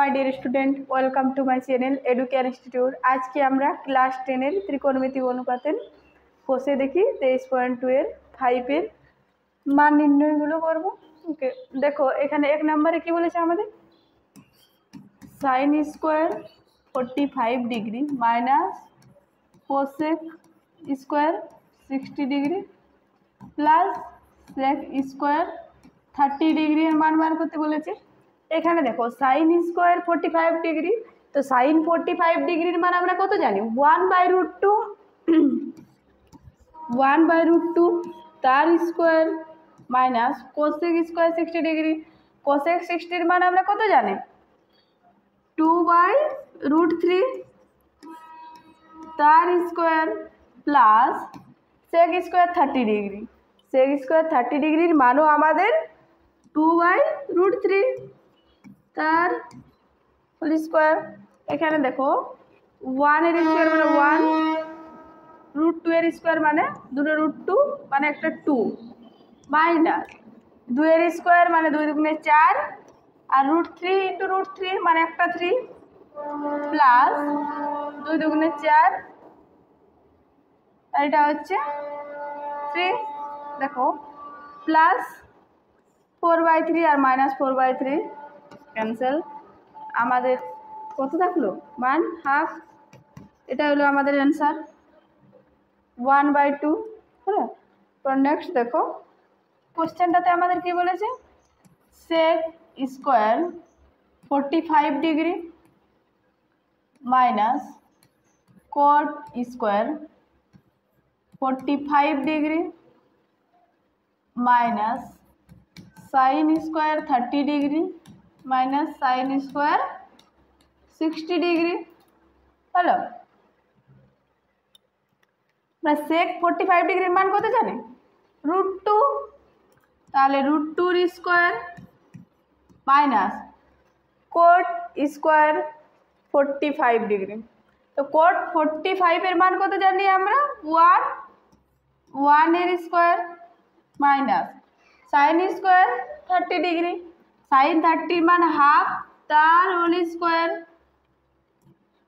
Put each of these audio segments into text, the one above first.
My dear student welcome to my channel Educare institute. आज के আমরা ক্লাস 10 এর ত্রিকোণমিতি অনুপাতের কোষে দেখি 23.2 এর 5 এর মান নির্ণয়গুলো করব। ওকে, দেখো এখানে এক নম্বরে কি বলেছে আমাদের sin square 45 degree minus cosec square 60 degree plus sec square 30 degree এর মান বার করতে বলেছে। এখানে দেখো sin স্কয়ার 45 ডিগ্রি, তো sin 45 ডিগ্রির মান আমরা কত জানি 1/√2 1/√2 তার square minus cosec square 60 degree, cosec 60 এর মান আমরা কত জানি 2/√3 তার square plus sec square 30 degree, sec square 30 ডিগ্রির মানও আমাদের 2/√3 তার হোল স্কয়ার। এখানে দেখো 1 এর স্কয়ার মানে 1, √2 এর স্কয়ার মানে দুটো √2 মানে একটা 2 মাইনাস 2 এর স্কয়ার মানে 2 দুগুণে 4 আর √3 * √3 মানে একটা 3 প্লাস 2 দুগুণে 4 আর এটা হচ্ছে 3। দেখো প্লাস 4/3 আর মাইনাস 4/3 ক্যান্সেল, আমাদের কত থাকলো মান হাফ। এটা হলো আমাদের অ্যান্সার 1/2। হ্যাঁ, তো নেক্সট দেখো কোশ্চেনটাতে আমাদের কি বলেছে sec square 45 degree minus cot square 45 degree minus sin square 30 degree minus sin square 60 degree. হলো, আমরা sec 45 ডিগ্রির মান কত জানি √2, তাহলে √2 এর square minus cot square 45 degree, তো cot 45 এর মান কত জানি আমরা 1 এর square minus sin square 30 degree, sin 30 এর মান হাফ তার whole square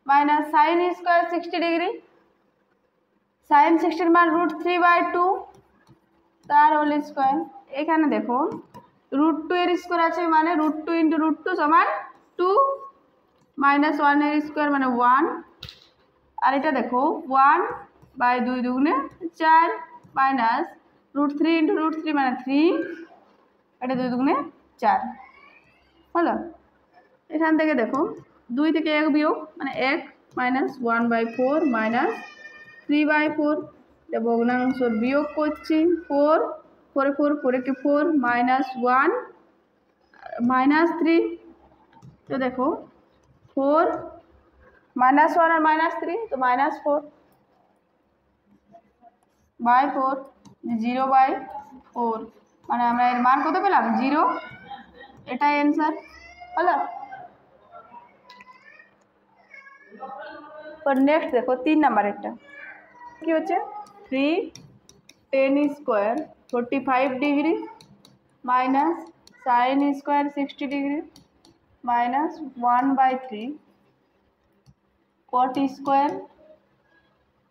minus sin square 60 degree, sin 60 এর মান √3/2 তার হোল স্কয়ার। এখানে দেখো √2 এর স্কয়ার আছে মানে √2 * √2 সমান 2 মাইনাস 1 এর স্কয়ার মানে 1 আর এটা দেখো 1/2 দুগুণে 4 মাইনাস √3 * √3 মানে 3, এটা 2 দুগুণে 4 হলো। এখান থেকে দেখো 2 থেকে 1 বিয়োগ মানে 1 মাইনাস 1/4 মাইনাস 3/4, এটা ভগ্নাংশ বিয়োগ করছি 4 4 4 4 * 4 মাইনাস 1 মাইনাস 3, তো দেখো 4 মাইনাস 1 আর মাইনাস 3 তো মাইনাস 4/4 0/4 মানে আমরা এর মান কত পেলাম 0, এটাই অ্যান্সার হলো। তো নেক্সট দেখো 3 নাম্বারেরটা কি হচ্ছে 3 tan square 45 degree minus sin square 60 degree minus 1/3 cot square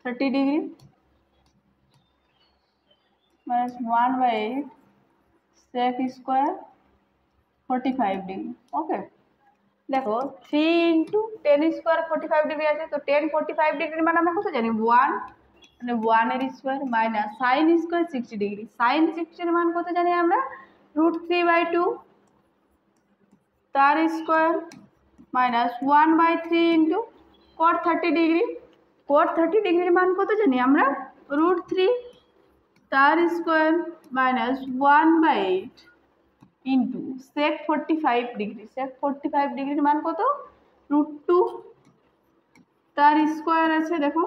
30 degree minus 1/8 sec square 45 degree. Okay, দেখো 3 * tan স্কয়ার 45 ডিগ্রি আছে, তো tan 45 ডিগ্রির মান আমরা কত জানি 1 মানে 1 এর square minus sin square 60 degree, sin 60 এর মান কত জানি আমরা √3/2 তার square minus 1/3 cot 30 degree, cot 30 ডিগ্রির মান কত জানি আমরা √3 তার square minus 1/8 sec 45 degree, sec 45 ডিগ্রির মান কত √2 তার স্কয়ার আছে। দেখো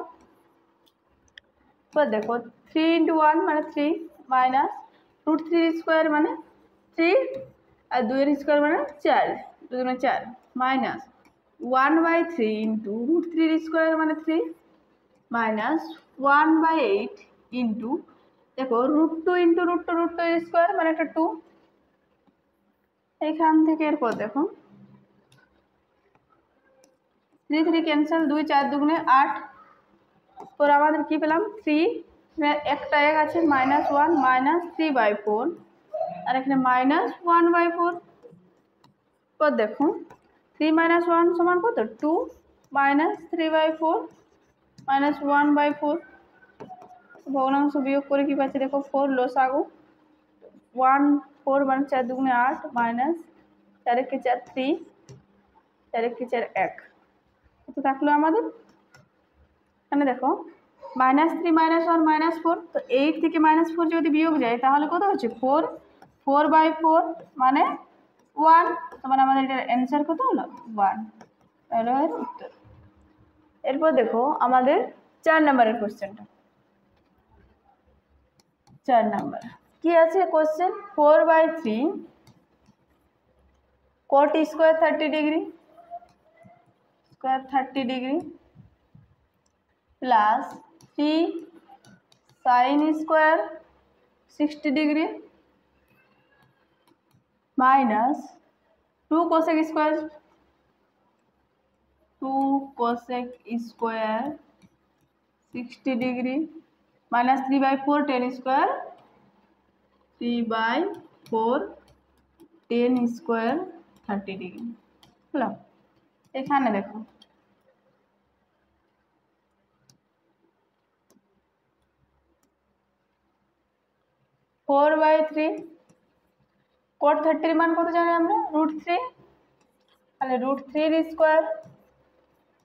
তো দেখো 3 * 1 মানে 3 মাইনাস √3 এর স্কয়ার মানে 3 আর 2 এর স্কয়ার মানে 4 2 দুগুণে 4 মাইনাস 1/3 √3 এর স্কয়ার মানে 3 মাইনাস 1/8 দেখো √2 * √2 এর স্কয়ার মানে একটা 2। এখান থেকে এরপর দেখো 3 3 ক্যান্সেল, 2 4 দুগুণে 8। পর আমাদের কি পেলাম 3, একটা এক আছে -1 -3/4, আর এখানে -1/4। পর দেখুন 3 - 1 সমান কত 2 -3/4 -1/4। ভগ্নাংশ বিয়োগ করে কি পাচ্ছি দেখো 4 লসাগু 1 4 মানে 4 দুগুণে 8 মাইনাস 4 একে 4 3 4 একে 4 1। কত থাকলো আমাদের এখানে দেখো -3 -1 -4। তো 8 থেকে -4 যদি বিয়োগ যায় তাহলে কত হচ্ছে 4 4/4 মানে 1। মানে আমাদের এটার অ্যান্সার কত হলো 1। তাহলে এর উত্তর। এরপর দেখো আমাদের 4 নম্বরের কোশ্চেনটা। 4 নম্বর কি আছে question 4/3 cot square 30 degree square 30 degree plus 3 sin square 60 degree minus 2 cosec square 60 degree minus 3/4 tan square 3/4 tan square 30 degree হলো। এখানে দেখো (4/3) cot 30 এর মান কত জানি আমরা √3, তাহলে √3 এর স্কয়ার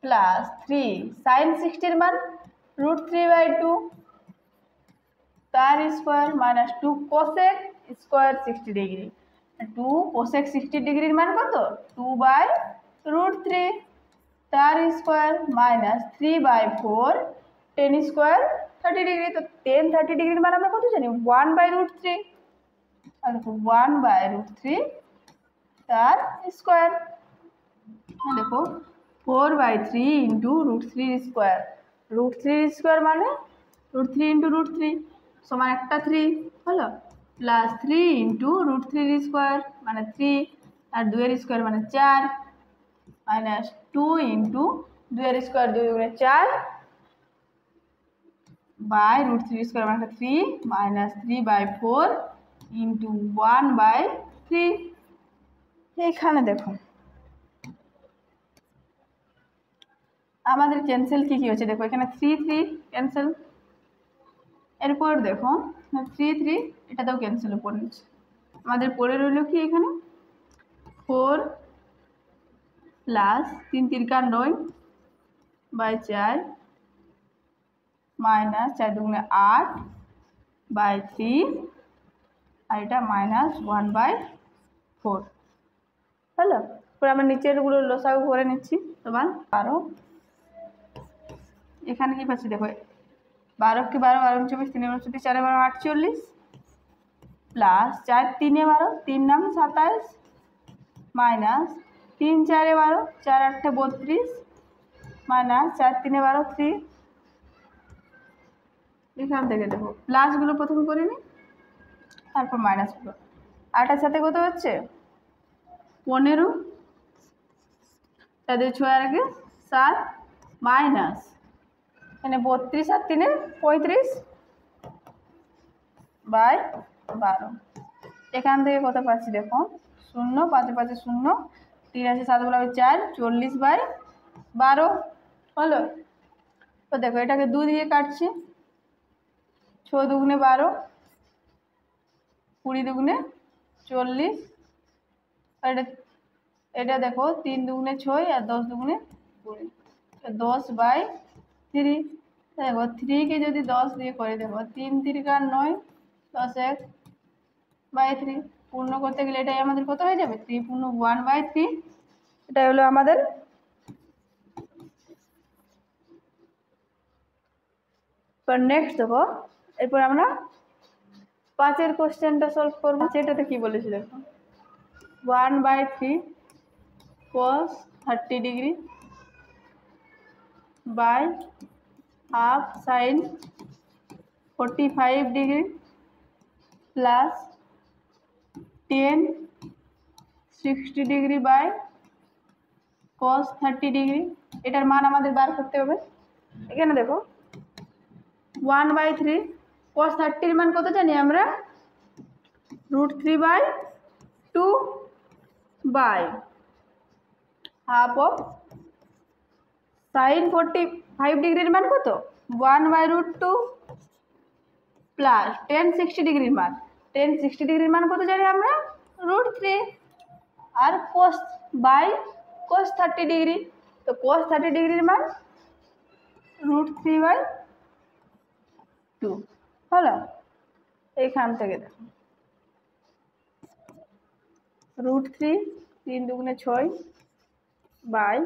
প্লাস 3 sin 60 এর মান √3/2 তার square minus 2 cosec square 60 degree 2 cosec 60 ডিগ্রির মান কত 2/√3 তার square minus 3/4 tan square 30 degree. তো tan 30 ডিগ্রির মান আমরা কত জানি 1/√3, আর 1/√3 তার স্কয়ার। দেখো 4/3 ইন্টু √3 স্কয়ার √3 স্কয়ার মানে √3 ইন্টু √3 সমান একটা 3 হলো প্লাস 3 ইন্টু √3 স্কয়ার মানে 3 আর 2 এর স্কয়ার মানে 4 মাইনাস 2 ইন্টু 2 এর স্কয়ার 2 দুগুণে 4 বাই √3 স্কয়ার মানে 3 মাইনাস 3/4 ইন্টু 1/3। এখানে দেখো আমাদের ক্যান্সেল কি হচ্ছে দেখো এখানে 3 3 ক্যান্সেল। এরপর দেখো 3 3 এটাতেও ক্যান্সেল উপর নিচ্ছে। আমাদের পড়ে রইল কি এখানে 4 প্লাস 3 3 9/4 মাইনাস 4 দুগুণে 8/3 আর এটা -1/4 হলো। পরে আমরা নিচেরগুলো লসাগু করে নিচ্ছি তোমার 12। এখানে কি পাচ্ছি দেখো 12 কে 12 12 24 3 24 4 12 48 প্লাস 4 3 12 3 9 27 মাইনাস 3 4 12 4 8 32 মাইনাস 4 3 12 3। এখান থেকে দেখো প্লাসগুলো প্রথমে করে নিই তারপর মাইনাসগুলো। 8 সাথে কত হচ্ছে 15 তাদের 6 আর আগে 7 মাইনাস এখানে 32 আর 3 35/12। এখান থেকে কত পাচ্ছি দেখো 0 5 5 0 3 আছে 7 গুলো 4 40/12 হলো। তো দেখো এটাকে 2 দিয়ে কাটছি 6 দুগুণে 12 20 দুগুণে 40 আর এটা দেখো 3 দুগুণে 6 আর 10 দুগুণে 20 10/3। দেখো 3 কে যদি 10 দিয়ে করে দেবো 3 3 9 10 1/3 পূর্ণ করতে গেলে এটাই আমাদের কত হয়ে যাবে 3 পূর্ণ 1/3। এটা হলো আমাদের নেক্সট দেখো এরপর আমরা 5 কোশ্চেনটা সলভ করবো। সেটাতে কি বলেছি দেখো 1/3 cos 30 degree by half sin 45 degree plus 10 60 degree by cos 30 degree. এটার মান আমাদের বার করতে হবে। এখানে দেখো 1/3 cos 30 মান কত জানি আমরা, √3/2 বাই হাফ অফ sin 45 ডিগ্রির মান কত, 1/√2 প্লাস tan 60 ডিগ্রির মান, tan 60 ডিগ্রির মান কত জানি আমরা, √3 আর cos 30 ডিগ্রি। তো cos 30 ডিগ্রির মান √3/2 হলো। এইখান থেকে দেখো √3 3 দুগুণে 6 বাই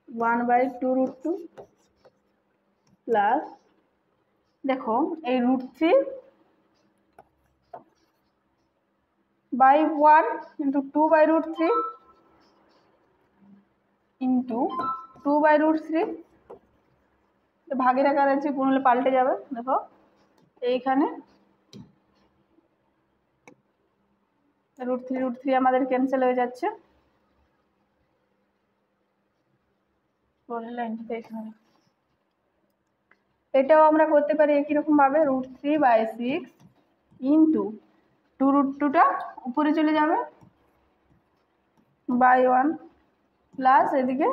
1/2√2 প্লাস দেখো এই √3 বাই 1 ইন্টু 2/√3 ইন্টু 2/√3, ভাগের আকার আছে, গুণ হলে পাল্টে যাবে। দেখো এইখানে √3 আমাদের ক্যান্সেল হয়ে যাচ্ছে। এটাও আমরা করতে পারি একই রকম ভাবে, √3/6 ইন্টু 2√2টা উপরে চলে যাবে বাই 1 প্লাস এদিকে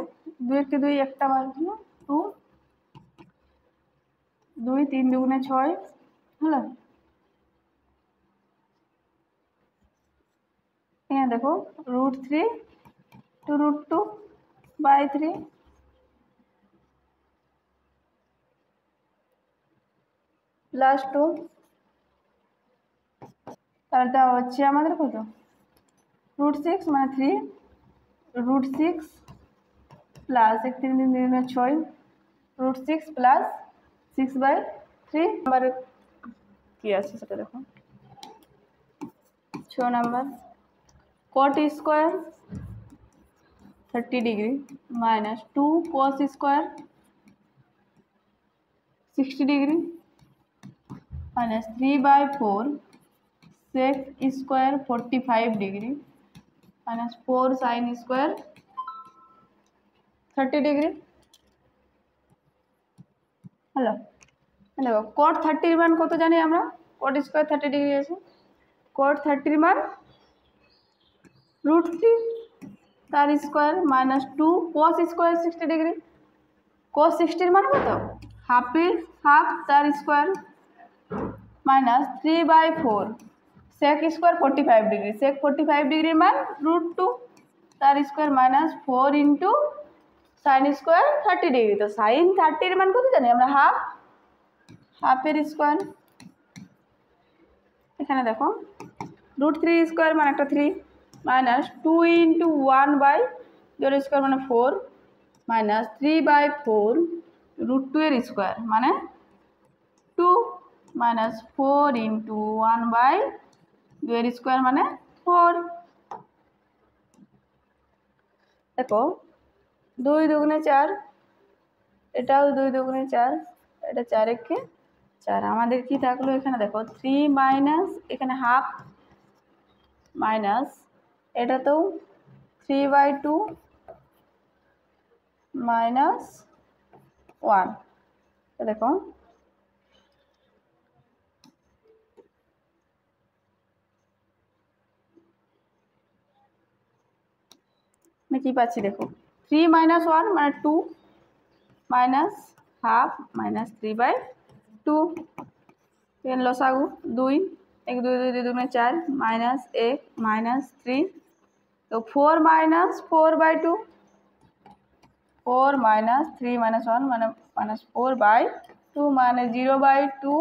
2 কে 2 একটা বার 2 2 3 দুগুণে 6 হলো। এখানে দেখো √3 2√2/3 প্লাস 2, তাহলে হচ্ছে আমাদের কত, √6 মানে 3 √6 প্লাস 1 3 3 3 6 √6 প্লাস 6/3 নাম্বার কি আছে সেটা দেখো। 6 number cot square 30 degree minus 2 cos square 60 degree minus 3/4 sec square 45 degree minus 4 sin square 30 degree হলো। দেখো cot 30 মান কত জানি আমরা, cot স্কোয়ার 30 ডিগ্রি আছে, cot 30 মান √3 তার square minus 2 cos square 60 degree, cos 60 মান কত, হাফ তার square minus 3/4 sec square 45 degree, sec 45 ডিগ্রির মান √2 তার square minus 4 into sin square 30 degree. তো sin 30 মান কত জানি আমরা, হাফের স্কোয়ার। এখানে দেখো √3 স্কোয়ার মানে একটা 3 মাইনাস 2 ইন্টু 1/0 স্কোয়ার মানে 4 মাইনাস 3/4 √2 এর স্কোয়ার মানে 2 মাইনাস 4 ইন্টু 1/2 এর স্কোয়ার মানে 4। দেখো 2 দুগুণে 4, এটাও 2 দুগুণে 4, এটা 4 একে 4, আমাদের কি থাকলো এখানে দেখো 3 মাইনাস এখানে হাফ মাইনাস এটাতেও 3/2 মাইনাস 1, দেখো কি পাচ্ছি, দেখো 3 মাইনাস 1 মানে 2 মাইনাস হাফ মাইনাস 3/2, লসাগু 2 1 2 2 2 4 মাইনাস 1 মাইনাস 3, তো 4 মাইনাস 4/2 4 মাইনাস 3 মাইনাস 1 মানে মাইনাস 4/2 মানে 0/2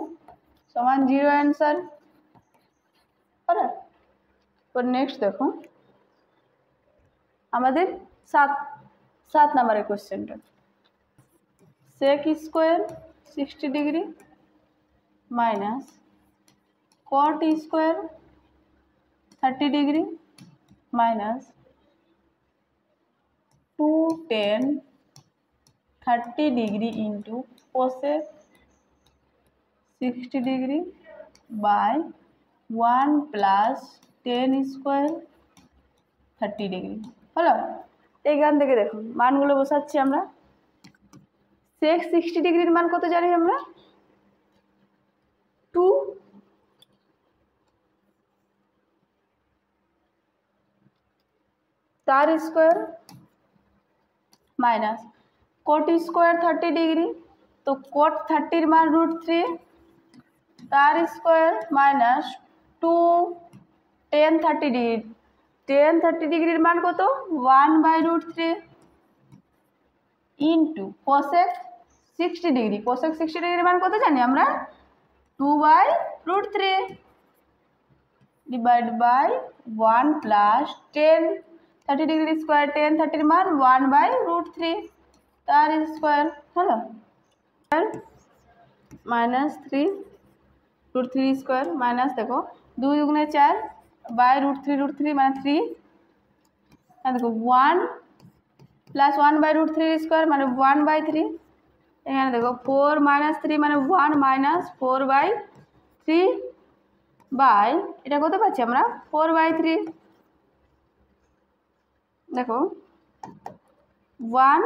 সমান 0 অ্যান্সার। তো নেক্সট দেখো আমাদের 7 নাম্বারের কোশ্চেনটা, sec square 60 degree minus cot square 30 degree minus 2 tan 30 degree into cosec 60 degree by 1 plus tan square 30 degree হলো। এইখান থেকে দেখুন মানগুলো বসাচ্ছি আমরা। সেক 60 ডিগ্রির মান কত জানি আমরা? 2 তার square minus coat square 30 degree, তো কোট 30 মান √3 তার square minus 2 tan 30 degree. tan 30 ডিগ্রির মান কত? 1/√3 ইন্টু কোসেক 60 ডিগ্রি। কোসেক 60 ডিগ্রির মান কত জানি আমরা? 2/√3 divide by 1 plus 10 30 degree square. tan 30 মান 1/√3 তার স্কোয়ার হলো মাইনাস 3 √3 স্কোয়ার মাইনাস দেখো 2 দুগুণে 4 বাই √3 মানে 3, দেখো 1 প্লাস 1/√3 স্কোয়ার মানে 1/3। এখানে দেখো 4 মাইনাস 3 মানে 1 মাইনাস 4/3 বাই এটা কত পাচ্ছি আমরা? 4/3। দেখো 1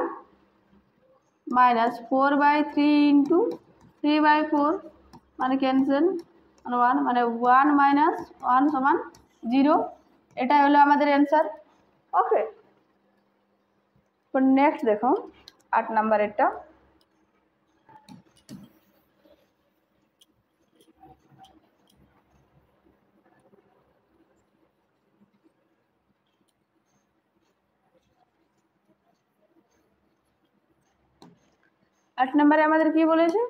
মাইনাস 4/3 ইন্টু 3/4 মানে ক্যান্সেল মানে 1 মানে 1 মাইনাস 1 সমান 0। এটাই হলো আমাদের অ্যান্সার। ওকে, তো নেক্সট দেখো 8 নাম্বারেরটা। আট নম্বরে আমাদের কি বলেছে?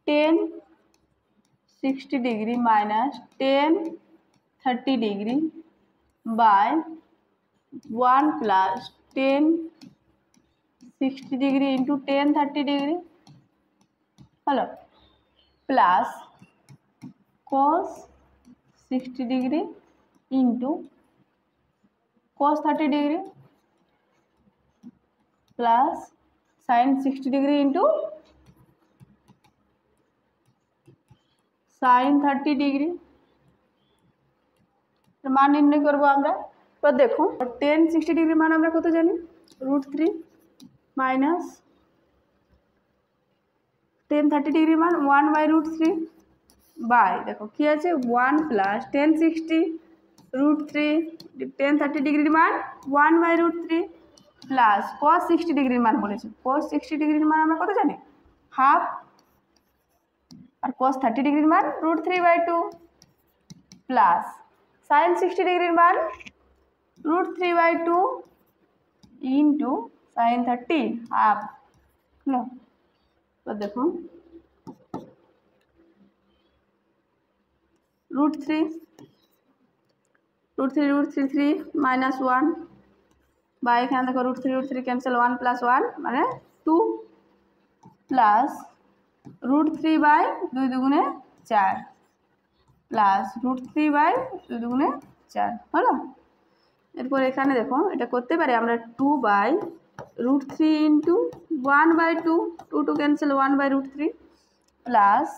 tan 60 degree minus tan 30 degree by 1 plus tan 60 degree into tan 30 degree হলো plus cos 60 degree into cos 30 degree plus sin 60 degree into sin 30 degree মান নির্ণয় করবো আমরা। তো দেখো tan 60 ডিগ্রি মান আমরা কত জানি? √3 মাইনাস tan 30 ডিগ্রি মান 1/√3 বাই দেখো কি আছে 1 প্লাস tan 60 √3 tan 30 ডিগ্রির মান 1/√3 প্লাস cos 60 ডিগ্রির মান বলেছে। cos 60 ডিগ্রির মান আমরা কত জানি? হাফ, আর cos 30 ডিগ্রির মান √3/2 প্লাস sin 60 ডিগ্রির মান √3/2 ইন্টু sin 30 হাফ। তো দেখুন √3 মাইনাস 1 বা এখানে দেখো √3 ক্যান্সেল 1 প্লাস 1 মানে 2 প্লাস √3/2 দুগুণে 4 প্লাস √3/2 দুগুণে 4 হলো। এরপর এখানে দেখো এটা করতে পারি আমরা 2/√3 ইন্টু 1/2 2 ক্যান্সেল 1/√3 প্লাস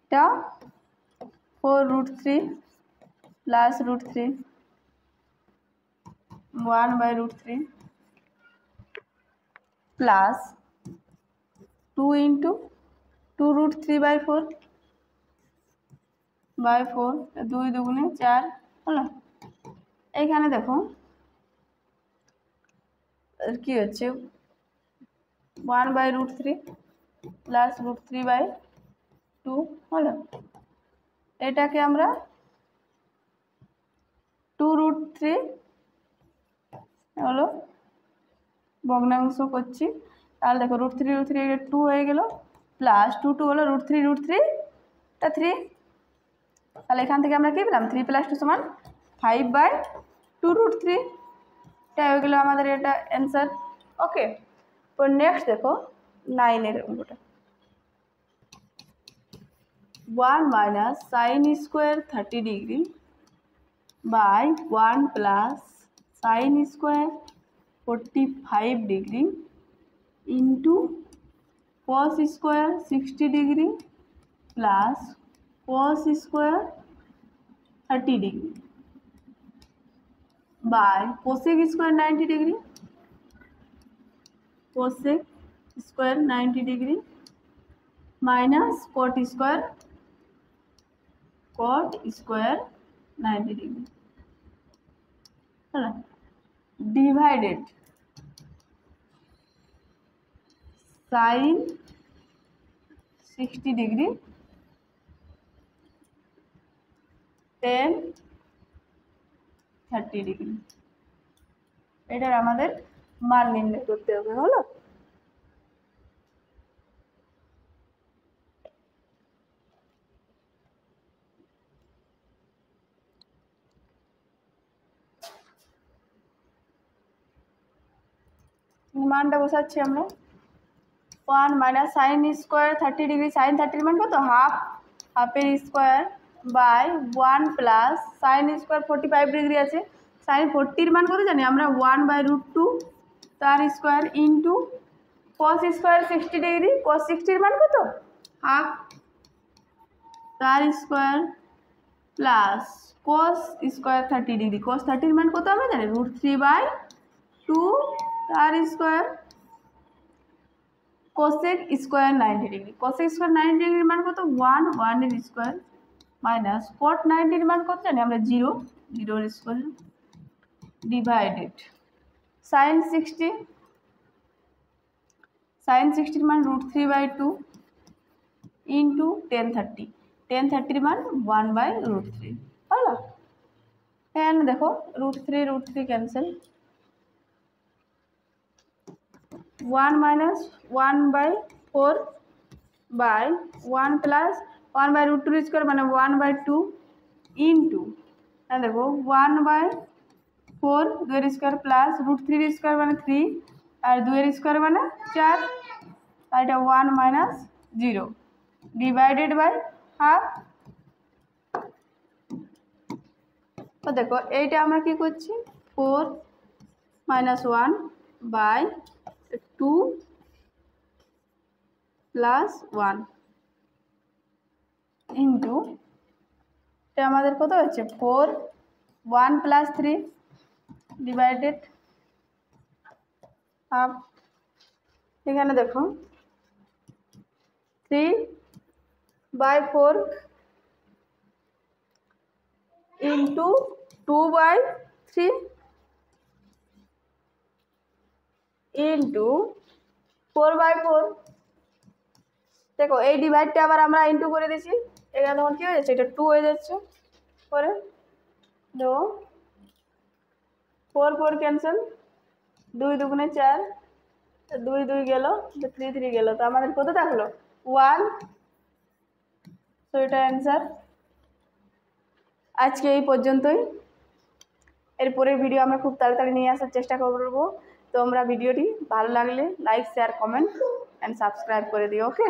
এটা 4√3 প্লাস √3 1/√3 প্লাস 2 ইন্টু 2√3/4 2 দুগুণে 4 হলো। এইখানে দেখো কি হচ্ছে 1/√3 প্লাস √3/2 হলো। এটাকে আমরা 2√3 হলো ভগ্নাংশ করছি, তাহলে দেখো √3 2 হয়ে গেল প্লাস 2 হলো √3 টা 3, তাহলে এখান থেকে আমরা কি পেলাম? 3 + 2 সমান 5/2√3। এটা হয়ে গেল আমাদের এটা অ্যান্সার। ওকে, তো নেক্সট দেখো 9-এর অঙ্কটা। 1 minus sin square 30 degree by 1 plus sin square 45 degree into cos square 60 degree plus cos square 30 degree by cosec square 90 degree, cosec square 90 degree minus cot square 90 degree, হ্যাঁ, divided sine 60 degree tan 30 degree. এটার আমাদের মান নির্ণয় করতে হবে। হলো, মানটা বসাচ্ছি আমরা। 1 minus sine square 30 degree, sine 30 মান কত হাফ, হাফের square by 1 plus sine square 45 degree আছে, সাইন 40 মান কত জানি আমরা 1/√2 তার square into cos square 60 degree, cos 60 মান কত হাফ তার square plus cos square 30 degree, cos 30 মান কত আমরা জানি √3/2 তার square, cosec square 90 degree, cosec square 90 ডিগ্রির মান কত 1 এর স্কোয়ার মাইনাস কট 90 মান কত জানি আমরা 0 এর স্কোয়ার ডিভাইডেড সাইন 60 মান √3/2 ইন্টু 1030 মান 1/√3। হলো, এখানে দেখো √3 cancel, 1 minus 1/4 by 1 plus 1/√2 square মানে 1/2 ইন্টু দেখো 1/4 2 স্কোয়ার প্লাস √3 স্কোয়ার মানে 3 আর 2 স্কোয়ার মানে 4 আর এটা 1 মাইনাস 0 ডিভাইডেড বাই হাফ। তো দেখো এইটা আমরা কি করছি 4 মাইনাস 1 বাই 2 প্লাস 1 ইন্টু এটা আমাদের কত হচ্ছে 4 1 প্লাস 3 ডিভাইডেড হাফ। এখানে দেখো 3/4 ইন্টু 2/3 ইন্টু 4/4। দেখো এই ডিভাইডটা আবার আমরা ইন্টু করে দিচ্ছি, এখানে তখন কী হয়ে যাচ্ছে এটা 2 হয়ে যাচ্ছে, পরে দেখো 4 ক্যান্সেল, 2 2 4 2 2 গেল, 3 3 গেল, তো আমাদের কত থাকলো 1। তো এটা অ্যান্সার। আজকে এই পর্যন্তই, এরপরের ভিডিও আমরা খুব তাড়াতাড়ি নিয়ে আসার চেষ্টা করবো। তোমরা ভিডিওটি ভালো লাগলে like share comment and subscribe করে দিও। ওকে।